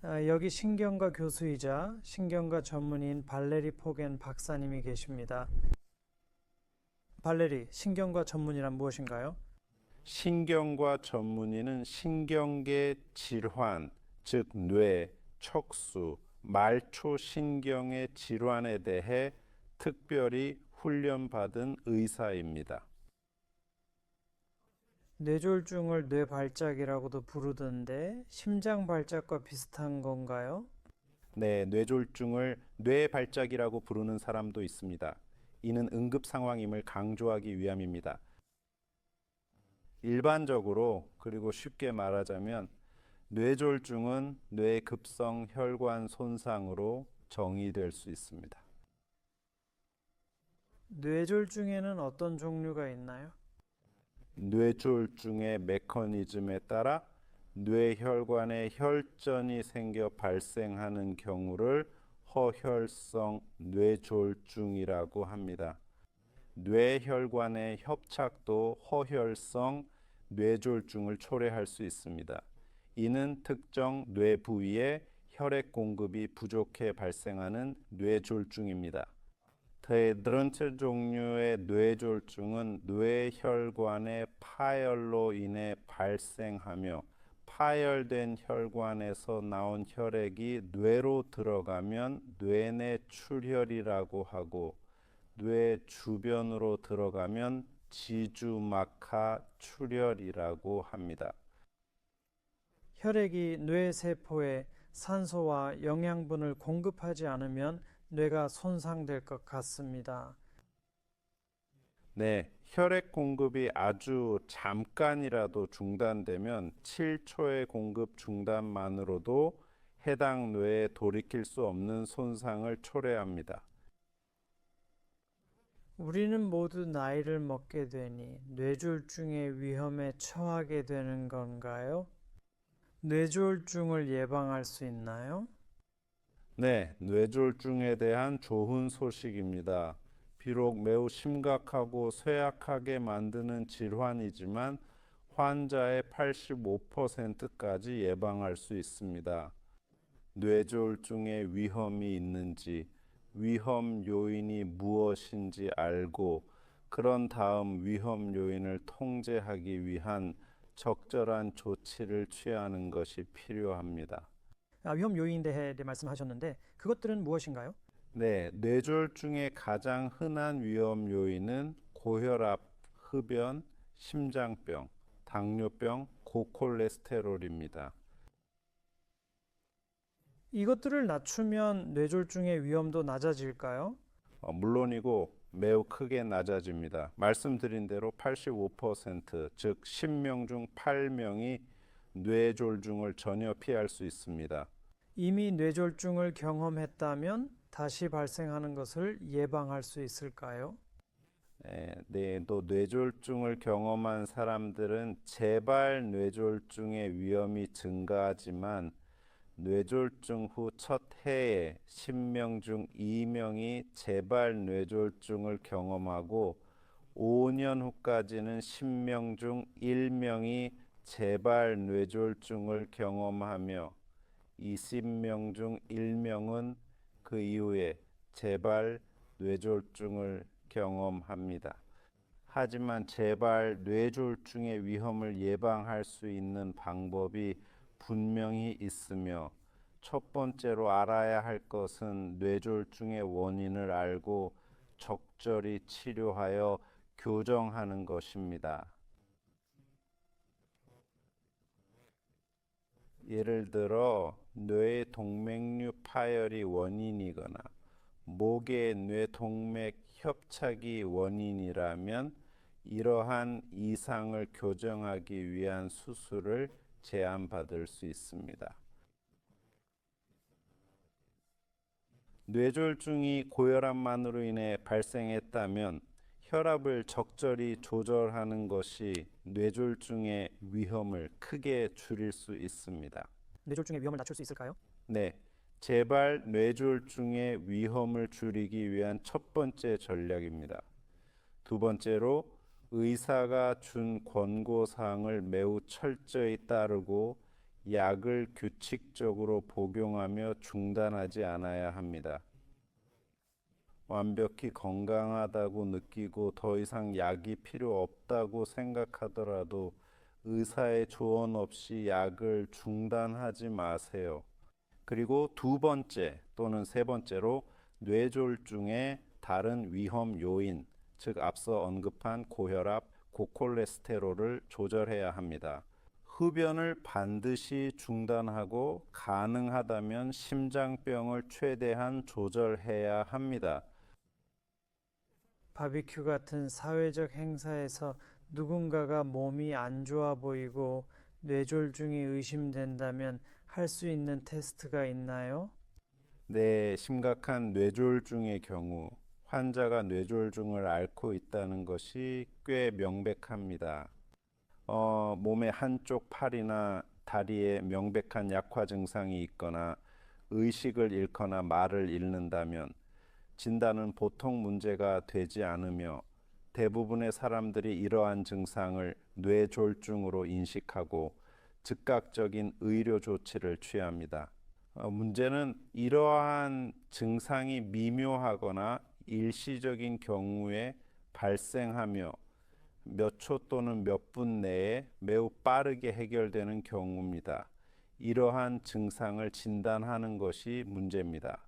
여기 신경과 교수이자 신경과 전문의인 발레리 포겐 박사님이 계십니다. 발레리, 신경과 전문의란 무엇인가요? 신경과 전문의는 신경계 질환, 즉 뇌, 척수, 말초 신경의 질환에 대해 특별히 훈련받은 의사입니다. 뇌졸중을 뇌발작이라고도 부르던데 심장발작과 비슷한 건가요? 네, 뇌졸중을 뇌발작이라고 부르는 사람도 있습니다. 이는 응급 상황임을 강조하기 위함입니다. 일반적으로 그리고 쉽게 말하자면 뇌졸중은 뇌급성 혈관 손상으로 정의될 수 있습니다. 뇌졸중에는 어떤 종류가 있나요? 뇌졸중의 메커니즘에 따라 뇌혈관에 혈전이 생겨 발생하는 경우를 허혈성 뇌졸중이라고 합니다. 뇌혈관의 협착도 허혈성 뇌졸중을 초래할 수 있습니다. 이는 특정 뇌 부위에 혈액 공급이 부족해 발생하는 뇌졸중입니다. 드런트 종류의 뇌졸중은 뇌혈관의 파열로 인해 발생하며 파열된 혈관에서 나온 혈액이 뇌로 들어가면 뇌내 출혈이라고 하고 뇌 주변으로 들어가면 지주막하 출혈이라고 합니다. 혈액이 뇌세포에 산소와 영양분을 공급하지 않으면 뇌가 손상될 것 같습니다. 네, 혈액 공급이 아주 잠깐이라도 중단되면 7초의 공급 중단만으로도 해당 뇌에 돌이킬 수 없는 손상을 초래합니다. 우리는 모두 나이를 먹게 되니 뇌졸중의 위험에 처하게 되는 건가요? 뇌졸중을 예방할 수 있나요? 네, 뇌졸중에 대한 좋은 소식입니다. 비록 매우 심각하고 쇠약하게 만드는 질환이지만 환자의 85%까지 예방할 수 있습니다. 뇌졸중의 위험이 있는지, 위험 요인이 무엇인지 알고 그런 다음 위험 요인을 통제하기 위한 적절한 조치를 취하는 것이 필요합니다. 위험 요인에 대해 말씀하셨는데 그것들은 무엇인가요? 네, 뇌졸중의 가장 흔한 위험 요인은 고혈압, 흡연, 심장병, 당뇨병, 고콜레스테롤입니다. 이것들을 낮추면 뇌졸중의 위험도 낮아질까요? 물론이고 매우 크게 낮아집니다. 말씀드린 대로 85%, 즉 10명 중 8명이 뇌졸중을 전혀 피할 수 있습니다. 이미 뇌졸중을 경험했다면 다시 발생하는 것을 예방할 수 있을까요? 네, 또 뇌졸중을 경험한 사람들은 재발 뇌졸중의 위험이 증가하지만 뇌졸중 후 첫 해에 10명 중 2명이 재발 뇌졸중을 경험하고 5년 후까지는 10명 중 1명이 재발 뇌졸중을 경험하며 20명 중 1명은 그 이후에 재발 뇌졸중을 경험합니다. 하지만 재발 뇌졸중의 위험을 예방할 수 있는 방법이 분명히 있으며 첫 번째로 알아야 할 것은 뇌졸중의 원인을 알고 적절히 치료하여 교정하는 것입니다. 예를 들어 뇌의 동맥류 파열이 원인이거나 목의 뇌동맥 협착이 원인이라면 이러한 이상을 교정하기 위한 수술을 제안받을 수 있습니다. 뇌졸중이 고혈압만으로 인해 발생했다면 혈압을 적절히 조절하는 것이 뇌졸중의 위험을 크게 줄일 수 있습니다. 뇌졸중의 위험을 낮출 수 있을까요? 네, 재발 뇌졸중의 위험을 줄이기 위한 첫 번째 전략입니다. 두 번째로 의사가 준 권고사항을 매우 철저히 따르고 약을 규칙적으로 복용하며 중단하지 않아야 합니다. 완벽히 건강하다고 느끼고 더 이상 약이 필요 없다고 생각하더라도 의사의 조언 없이 약을 중단하지 마세요. 그리고 두 번째 또는 세 번째로 뇌졸중의 다른 위험 요인, 즉 앞서 언급한 고혈압, 고콜레스테롤을 조절해야 합니다. 흡연을 반드시 중단하고 가능하다면 심장병을 최대한 조절해야 합니다. 바비큐 같은 사회적 행사에서 누군가가 몸이 안 좋아 보이고 뇌졸중이 의심된다면 할 수 있는 테스트가 있나요? 네, 심각한 뇌졸중의 경우 환자가 뇌졸중을 앓고 있다는 것이 꽤 명백합니다. 몸의 한쪽 팔이나 다리에 명백한 약화 증상이 있거나 의식을 잃거나 말을 잃는다면 진단은 보통 문제가 되지 않으며 대부분의 사람들이 이러한 증상을 뇌졸중으로 인식하고 즉각적인 의료 조치를 취합니다. 문제는 이러한 증상이 미묘하거나 일시적인 경우에 발생하며 몇 초 또는 몇 분 내에 매우 빠르게 해결되는 경우입니다. 이러한 증상을 진단하는 것이 문제입니다.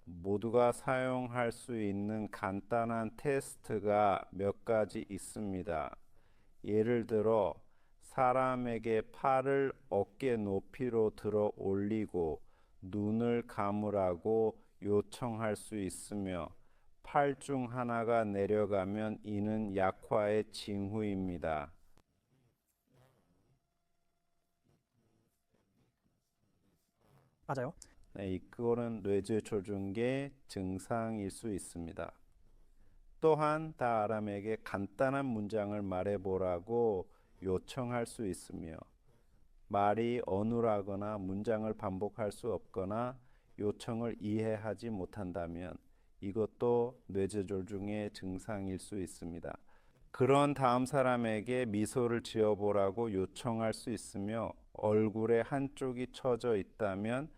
모두가 사용할 수 있는 간단한 테스트가 몇 가지 있습니다. 예를 들어 사람에게 팔을 어깨 높이로 들어 올리고 눈을 감으라고 요청할 수 있으며 팔 중 하나가 내려가면 이는 약화의 징후입니다. 맞아요. 네, 그거는 뇌졸중의 증상일 수 있습니다. 또한 사람에게 간단한 문장을 말해보라고 요청할 수 있으며 말이 어눌하거나 문장을 반복할 수 없거나 요청을 이해하지 못한다면 이것도 뇌졸중의 증상일 수 있습니다. 그런 다음 사람에게 미소를 지어보라고 요청할 수 있으며 얼굴의 한쪽이 처져 있다면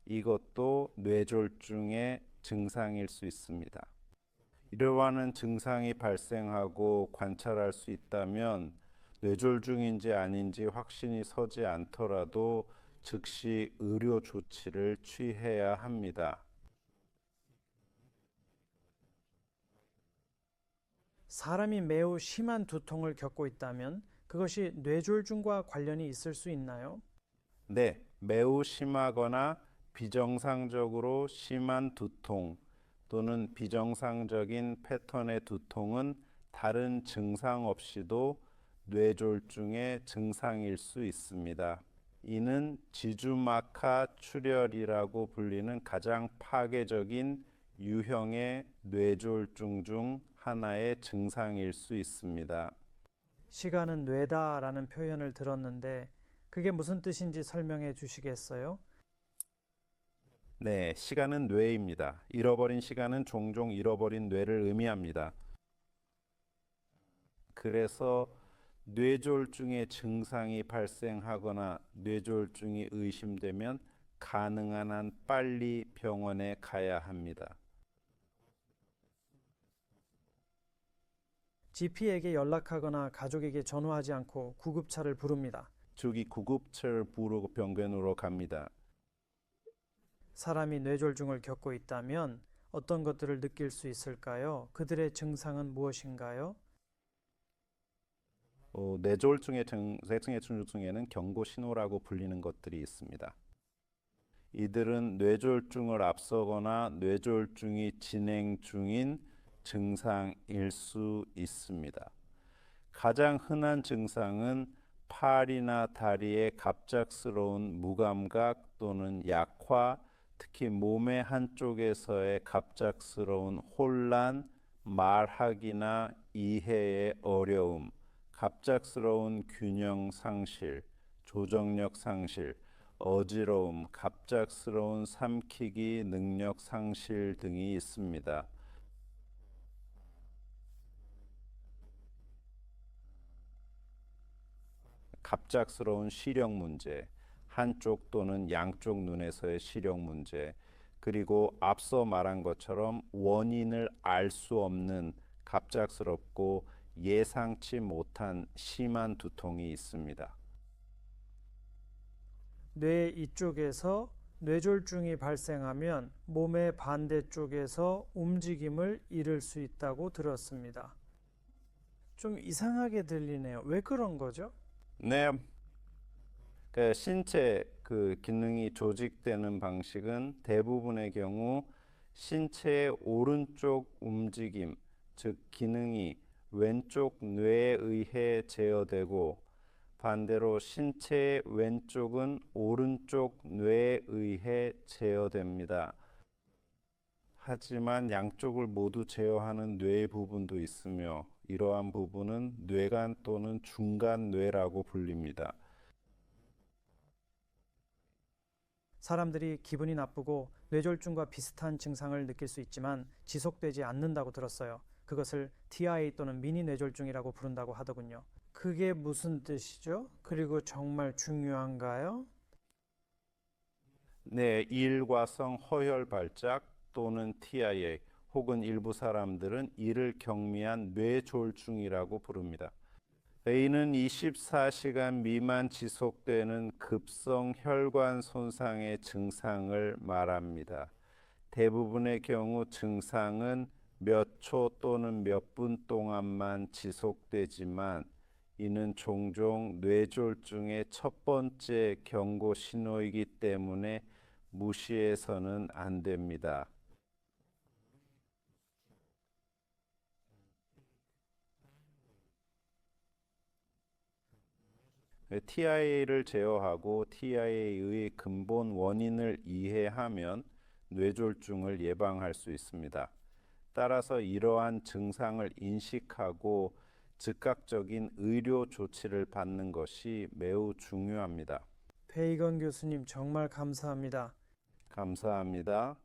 이것도 뇌졸중의 증상일 수 있습니다. 이러한 증상이 발생하고 관찰할 수 있다면 뇌졸중인지 아닌지 확신이 서지 않더라도 즉시 의료 조치를 취해야 합니다. 사람이 매우 심한 두통을 겪고 있다면 그것이 뇌졸중과 관련이 있을 수 있나요? 네, 매우 심하거나 비정상적으로 심한 두통 또는 비정상적인 패턴의 두통은 다른 증상 없이도 뇌졸중의 증상일 수 있습니다. 이는 지주마카 출혈이라고 불리는 가장 파괴적인 유형의 뇌졸중 중 하나의 증상일 수 있습니다. 시간은 뇌다라는 표현을 들었는데 그게 무슨 뜻인지 설명해 주시겠어요? 네, 시간은 뇌입니다. 잃어버린 시간은 종종 잃어버린 뇌를 의미합니다. 그래서 뇌졸중의 증상이 발생하거나 뇌졸중이 의심되면 가능한 한 빨리 병원에 가야 합니다. GP에게 연락하거나 가족에게 전화하지 않고 구급차를 부릅니다. 즉이 구급차를 부르고 병원으로 갑니다. 사람이 뇌졸중을 겪고 있다면 어떤 것들을 느낄 수 있을까요? 그들의 증상은 무엇인가요? 뇌졸중의 중에는 경고 신호라고 불리는 것들이 있습니다. 이들은 뇌졸중을 앞서거나 뇌졸중이 진행 중인 증상일 수 있습니다. 가장 흔한 증상은 팔이나 다리의 갑작스러운 무감각 또는 약화, 특히 몸의 한쪽에서의 갑작스러운 혼란, 말하기나 이해의 어려움, 갑작스러운 균형 상실, 조정력 상실, 어지러움, 갑작스러운 삼키기 능력 상실 등이 있습니다. 갑작스러운 시력 문제, 한쪽 또는 양쪽 눈에서의 시력 문제, 그리고 앞서 말한 것처럼 원인을 알 수 없는 갑작스럽고 예상치 못한 심한 두통이 있습니다. 뇌 이쪽에서 뇌졸중이 발생하면 몸의 반대쪽에서 움직임을 잃을 수 있다고 들었습니다. 좀 이상하게 들리네요. 왜 그런 거죠? 네, 신체 기능이 조직되는 방식은 대부분의 경우 신체의 오른쪽 움직임, 즉 기능이 왼쪽 뇌에 의해 제어되고 반대로 신체의 왼쪽은 오른쪽 뇌에 의해 제어됩니다. 하지만 양쪽을 모두 제어하는 뇌의 부분도 있으며 이러한 부분은 뇌간 또는 중간 뇌라고 불립니다. 사람들이 기분이 나쁘고 뇌졸중과 비슷한 증상을 느낄 수 있지만 지속되지 않는다고 들었어요. 그것을 TIA 또는 미니 뇌졸중이라고 부른다고 하더군요. 그게 무슨 뜻이죠? 그리고 정말 중요한가요? 네, 일과성 허혈 발작 또는 TIA 혹은 일부 사람들은 이를 경미한 뇌졸중이라고 부릅니다. A는 24시간 미만 지속되는 급성 혈관 손상의 증상을 말합니다. 대부분의 경우 증상은 몇 초 또는 몇 분 동안만 지속되지만 이는 종종 뇌졸중의 첫 번째 경고 신호이기 때문에 무시해서는 안 됩니다. TIA를 제어하고 TIA의 근본 원인을 이해하면 뇌졸중을 예방할 수 있습니다. 따라서 이러한 증상을 인식하고 즉각적인 의료 조치를 받는 것이 매우 중요합니다. 베이건 교수님 정말 감사합니다. 감사합니다.